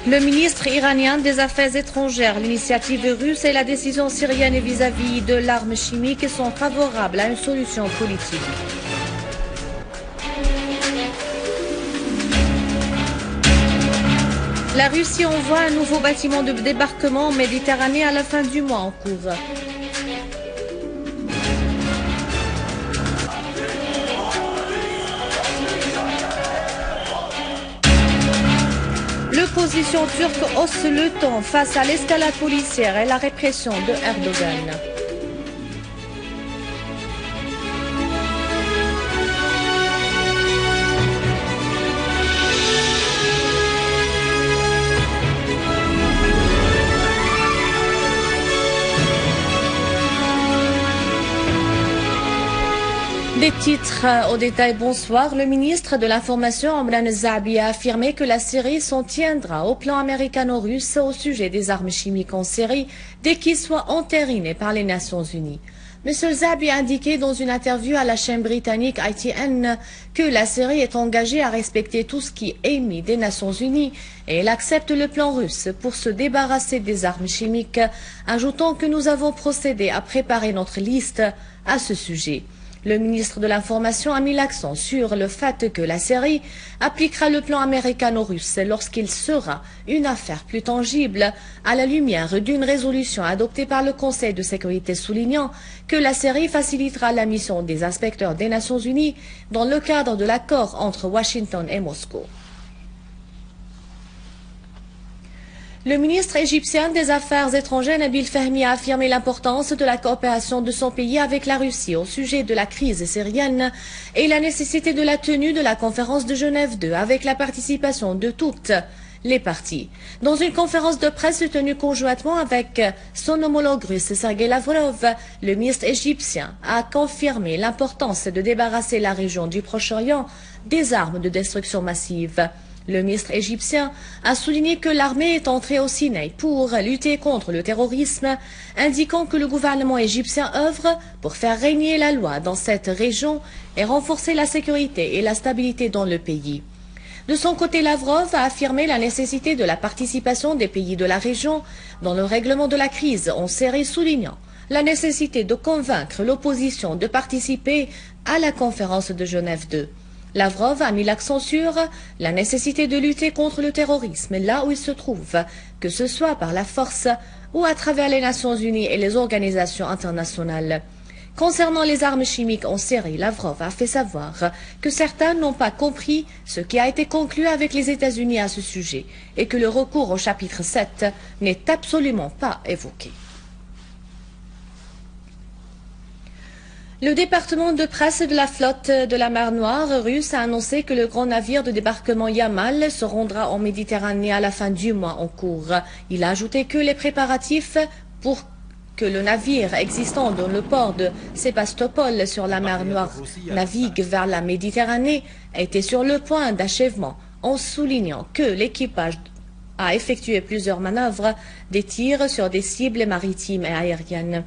Le ministre iranien des Affaires étrangères, l'initiative russe et la décision syrienne vis-à-vis de l'arme chimique sont favorables à une solution politique. La Russie envoie un nouveau bâtiment de débarquement en Méditerranée à la fin du mois en cours. L'opposition turque hausse le ton face à l'escalade policière et la répression de Erdogan. Des titres au détail, bonsoir. Le ministre de l'Information, Omran Zahabi, a affirmé que la Syrie s'en tiendra au plan américano-russe au sujet des armes chimiques en Syrie dès qu'il soit entériné par les Nations Unies. M. Zahabi a indiqué dans une interview à la chaîne britannique ITN que la Syrie est engagée à respecter tout ce qui est émis des Nations Unies et elle accepte le plan russe pour se débarrasser des armes chimiques, ajoutant que nous avons procédé à préparer notre liste à ce sujet. Le ministre de l'Information a mis l'accent sur le fait que la Syrie appliquera le plan américano-russe lorsqu'il sera une affaire plus tangible à la lumière d'une résolution adoptée par le Conseil de sécurité soulignant que la Syrie facilitera la mission des inspecteurs des Nations Unies dans le cadre de l'accord entre Washington et Moscou. Le ministre égyptien des Affaires étrangères, Nabil Fahmy, a affirmé l'importance de la coopération de son pays avec la Russie au sujet de la crise syrienne et la nécessité de la tenue de la conférence de Genève II avec la participation de toutes les parties. Dans une conférence de presse tenue conjointement avec son homologue russe Sergei Lavrov, le ministre égyptien a confirmé l'importance de débarrasser la région du Proche-Orient des armes de destruction massive. Le ministre égyptien a souligné que l'armée est entrée au Sinaï pour lutter contre le terrorisme, indiquant que le gouvernement égyptien œuvre pour faire régner la loi dans cette région et renforcer la sécurité et la stabilité dans le pays. De son côté, Lavrov a affirmé la nécessité de la participation des pays de la région dans le règlement de la crise en Syrie, soulignant la nécessité de convaincre l'opposition de participer à la conférence de Genève II. Lavrov a mis l'accent sur la nécessité de lutter contre le terrorisme là où il se trouve, que ce soit par la force ou à travers les Nations Unies et les organisations internationales. Concernant les armes chimiques en Syrie, Lavrov a fait savoir que certains n'ont pas compris ce qui a été conclu avec les États-Unis à ce sujet et que le recours au chapitre 7 n'est absolument pas évoqué. Le département de presse de la flotte de la mer Noire russe a annoncé que le grand navire de débarquement Yamal se rendra en Méditerranée à la fin du mois en cours. Il a ajouté que les préparatifs pour que le navire existant dans le port de Sébastopol sur la mer Noire navigue vers la Méditerranée étaient sur le point d'achèvement, en soulignant que l'équipage a effectué plusieurs manœuvres, des tirs sur des cibles maritimes et aériennes.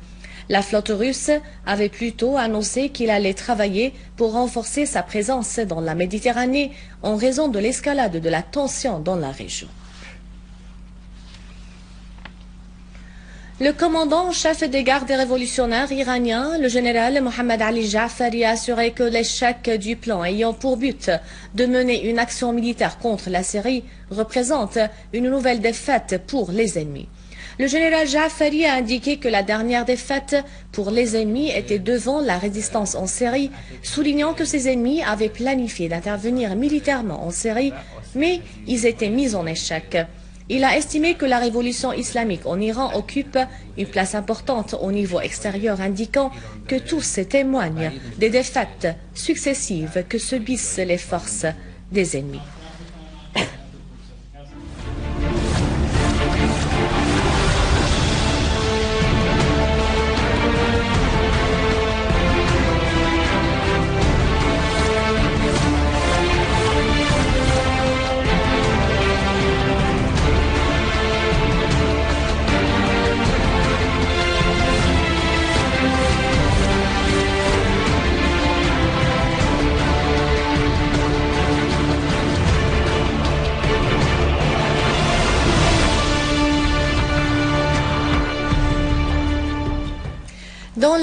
La flotte russe avait plutôt annoncé qu'il allait travailler pour renforcer sa présence dans la Méditerranée en raison de l'escalade de la tension dans la région. Le commandant en chef des gardes révolutionnaires iraniens, le général Mohammad Ali Ja'fari, a assuré que l'échec du plan ayant pour but de mener une action militaire contre la Syrie représente une nouvelle défaite pour les ennemis. Le général Ja'fari a indiqué que la dernière défaite pour les ennemis était devant la résistance en Syrie, soulignant que ces ennemis avaient planifié d'intervenir militairement en Syrie, mais ils étaient mis en échec. Il a estimé que la révolution islamique en Iran occupe une place importante au niveau extérieur, indiquant que tous ces témoignent des défaites successives que subissent les forces des ennemis.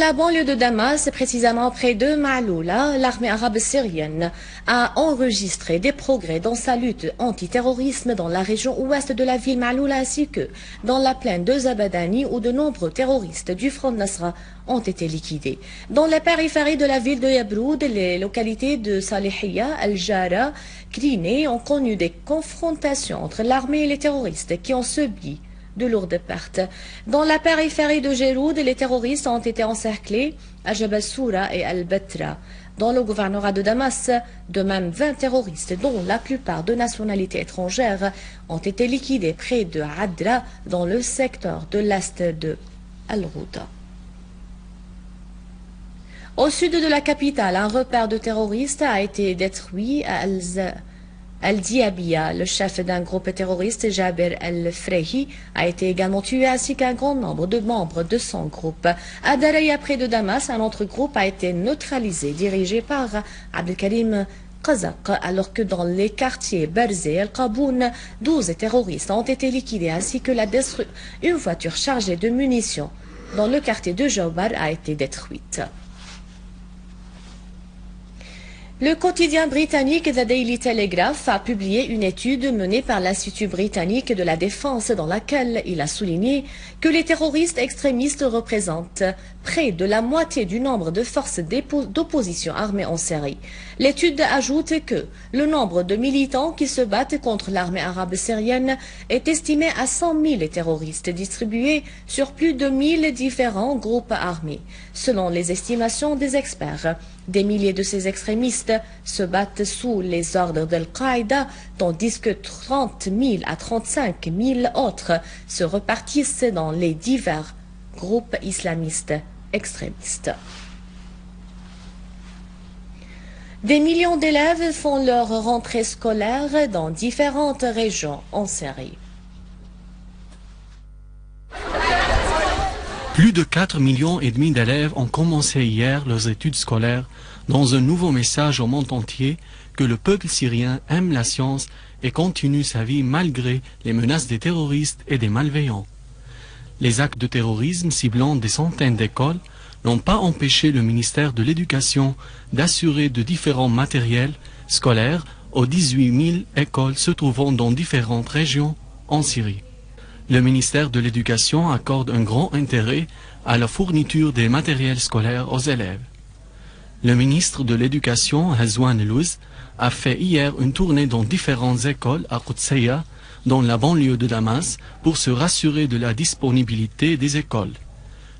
la banlieue de Damas, précisément près de Maaloula, l'armée arabe syrienne a enregistré des progrès dans sa lutte antiterrorisme dans la région ouest de la ville Maaloula ainsi que dans la plaine de Zabadani où de nombreux terroristes du Front Nasra ont été liquidés. Dans les périphéries de la ville de Yabroud, les localités de Salihia, Al-Jara, Kriné ont connu des confrontations entre l'armée et les terroristes qui ont subi de lourdes pertes. Dans la périphérie de Jéroud, les terroristes ont été encerclés à Jabal Soura et Al-Batra. Dans le gouvernorat de Damas, de même 20 terroristes, dont la plupart de nationalité étrangère, ont été liquidés près de Adra, dans le secteur de l'est de Al-Rouda. Au sud de la capitale, un repère de terroristes a été détruit à Al-Diabia. Le chef d'un groupe terroriste, Jaber Al-Frehi, a été également tué ainsi qu'un grand nombre de membres de son groupe. À Daraya, près de Damas, un autre groupe a été neutralisé, dirigé par Abdelkarim Kazak, alors que dans les quartiers Berzé et Al-Qaboun, 12 terroristes ont été liquidés ainsi que une voiture chargée de munitions dans le quartier de Jawbar a été détruite. Le quotidien britannique The Daily Telegraph a publié une étude menée par l'Institut britannique de la défense dans laquelle il a souligné que les terroristes extrémistes représentent près de la moitié du nombre de forces d'opposition armées en série. L'étude ajoute que le nombre de militants qui se battent contre l'armée arabe syrienne est estimé à 100 000 terroristes distribués sur plus de 1000 différents groupes armés. Selon les estimations des experts, des milliers de ces extrémistes se battent sous les ordres d'Al-Qaïda, tandis que 30 000 à 35 000 autres se repartissent dans les divers groupes islamistes extrémistes. Des millions d'élèves font leur rentrée scolaire dans différentes régions en Syrie. Plus de 4,5 millions d'élèves ont commencé hier leurs études scolaires dans un nouveau message au monde entier que le peuple syrien aime la science et continue sa vie malgré les menaces des terroristes et des malveillants. Les actes de terrorisme ciblant des centaines d'écoles n'ont pas empêché le ministère de l'Éducation d'assurer de différents matériels scolaires aux 18 000 écoles se trouvant dans différentes régions en Syrie. Le ministère de l'Éducation accorde un grand intérêt à la fourniture des matériels scolaires aux élèves. Le ministre de l'Éducation, Hazwan Elouz, a fait hier une tournée dans différentes écoles à Qudseya, dans la banlieue de Damas, pour se rassurer de la disponibilité des écoles.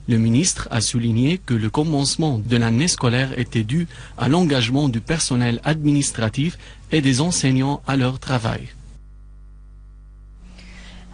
Le ministre a souligné que le commencement de l'année scolaire était dû à l'engagement du personnel administratif et des enseignants à leur travail.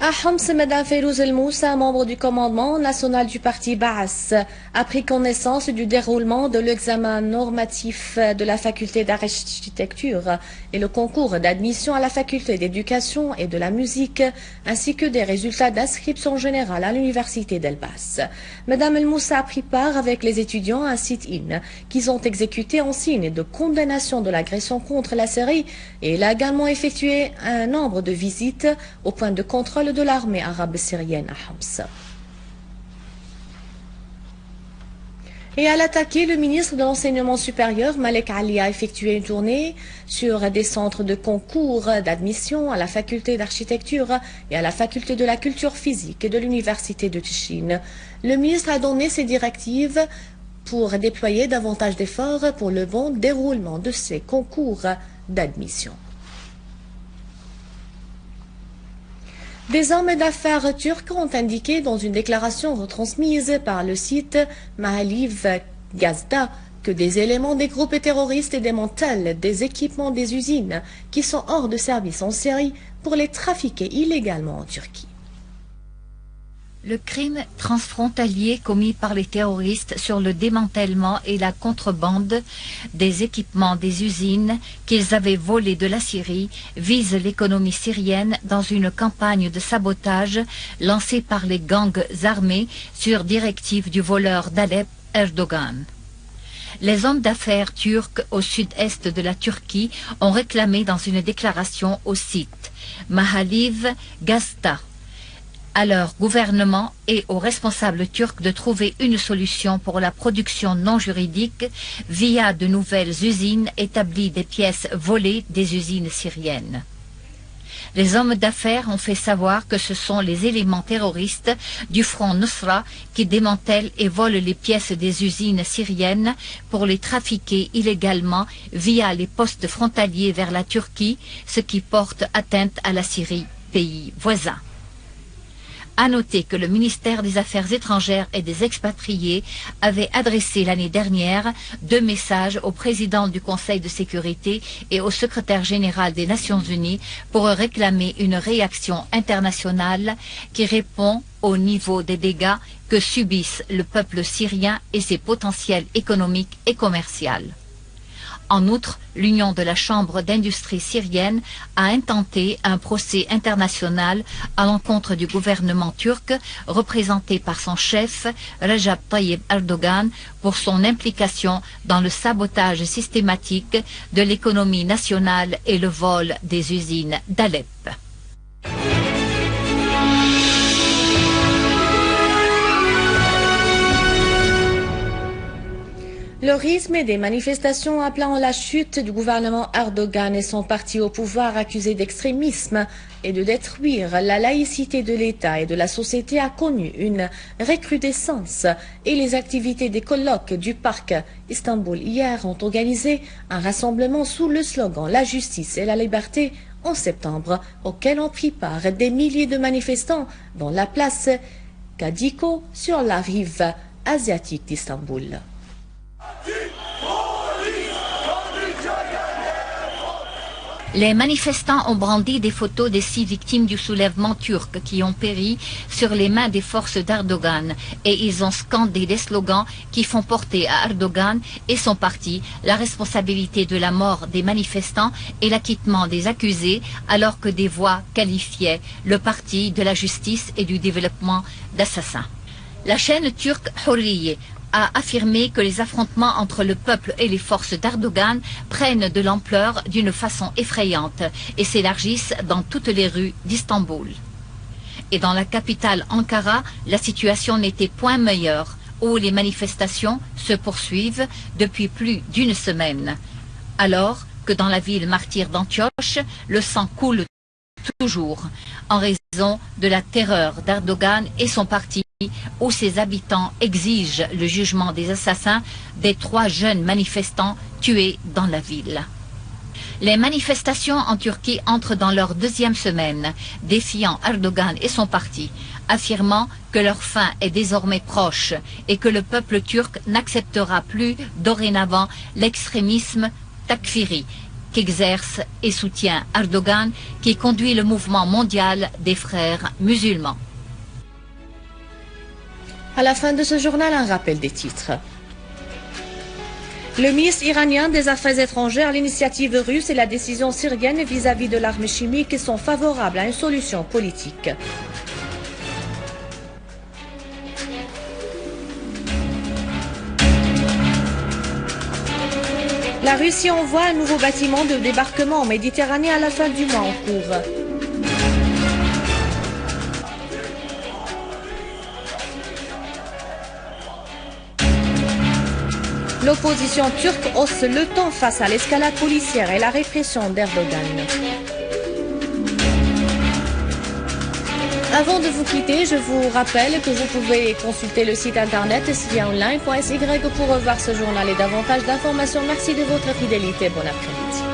À Homs, Mme Fayrouz El Moussa, membre du commandement national du parti Baas, a pris connaissance du déroulement de l'examen normatif de la faculté d'architecture et le concours d'admission à la faculté d'éducation et de la musique, ainsi que des résultats d'inscription générale à l'université d'Elbas. Mme El Moussa a pris part avec les étudiants à un sit-in qu'ils ont exécuté en signe de condamnation de l'agression contre la Syrie et elle a également effectué un nombre de visites au point de contrôle de l'armée arabe syrienne à Homs. Et à l'attaquer, le ministre de l'Enseignement supérieur, Malek Ali, a effectué une tournée sur des centres de concours d'admission à la faculté d'architecture et à la faculté de la culture physique de l'université de Tichin. Le ministre a donné ses directives pour déployer davantage d'efforts pour le bon déroulement de ces concours d'admission. Des hommes d'affaires turcs ont indiqué dans une déclaration retransmise par le site Mahaliv Gazda que des éléments des groupes terroristes démantèlent des équipements des usines qui sont hors de service en Syrie pour les trafiquer illégalement en Turquie. Le crime transfrontalier commis par les terroristes sur le démantèlement et la contrebande des équipements des usines qu'ils avaient volés de la Syrie vise l'économie syrienne dans une campagne de sabotage lancée par les gangs armés sur directive du voleur d'Alep, Erdogan. Les hommes d'affaires turcs au sud-est de la Turquie ont réclamé dans une déclaration au site Mahaliv Gazda à leur gouvernement et aux responsables turcs de trouver une solution pour la production non juridique via de nouvelles usines établies des pièces volées des usines syriennes. Les hommes d'affaires ont fait savoir que ce sont les éléments terroristes du front Nusra qui démantèlent et volent les pièces des usines syriennes pour les trafiquer illégalement via les postes frontaliers vers la Turquie, ce qui porte atteinte à la Syrie, pays voisin. À noter que le ministère des Affaires étrangères et des expatriés avait adressé l'année dernière 2 messages au président du Conseil de sécurité et au secrétaire général des Nations Unies pour réclamer une réaction internationale qui répond au niveau des dégâts que subissent le peuple syrien et ses potentiels économiques et commerciaux. En outre, l'Union de la Chambre d'industrie syrienne a intenté un procès international à l'encontre du gouvernement turc, représenté par son chef, Recep Tayyip Erdogan, pour son implication dans le sabotage systématique de l'économie nationale et le vol des usines d'Alep. Le rythme des manifestations appelant la chute du gouvernement Erdogan et son parti au pouvoir accusé d'extrémisme et de détruire la laïcité de l'État et de la société a connu une recrudescence et les activités des colloques du parc Istanbul hier ont organisé un rassemblement sous le slogan « La justice et la liberté » en septembre, auquel ont pris part des milliers de manifestants dans la place Kadiko sur la rive asiatique d'Istanbul. Les manifestants ont brandi des photos des 6 victimes du soulèvement turc qui ont péri sur les mains des forces d'Erdogan et ils ont scandé des slogans qui font porter à Erdogan et son parti la responsabilité de la mort des manifestants et l'acquittement des accusés alors que des voix qualifiaient le parti de la justice et du développement d'assassin. La chaîne turque Hurriye a affirmé que les affrontements entre le peuple et les forces d'Erdogan prennent de l'ampleur d'une façon effrayante et s'élargissent dans toutes les rues d'Istanbul. Et dans la capitale Ankara, la situation n'était point meilleure, où les manifestations se poursuivent depuis plus d'1 semaine, alors que dans la ville martyre d'Antioche, le sang coule toujours en raison de la terreur d'Erdogan et son parti, où ses habitants exigent le jugement des assassins des 3 jeunes manifestants tués dans la ville. Les manifestations en Turquie entrent dans leur 2e semaine, défiant Erdogan et son parti, affirmant que leur fin est désormais proche et que le peuple turc n'acceptera plus dorénavant l'extrémisme takfiri qu'exerce et soutient Erdogan, qui conduit le mouvement mondial des frères musulmans. À la fin de ce journal, un rappel des titres. Le ministre iranien des Affaires étrangères, l'initiative russe et la décision syrienne vis-à-vis de l'arme chimique sont favorables à une solution politique. La Russie envoie un nouveau bâtiment de débarquement en Méditerranée à la fin du mois en cours. L'opposition turque hausse le ton face à l'escalade policière et la répression d'Erdogan. Avant de vous quitter, je vous rappelle que vous pouvez consulter le site internet syriaonline.sy pour revoir ce journal et davantage d'informations. Merci de votre fidélité. Bon après-midi.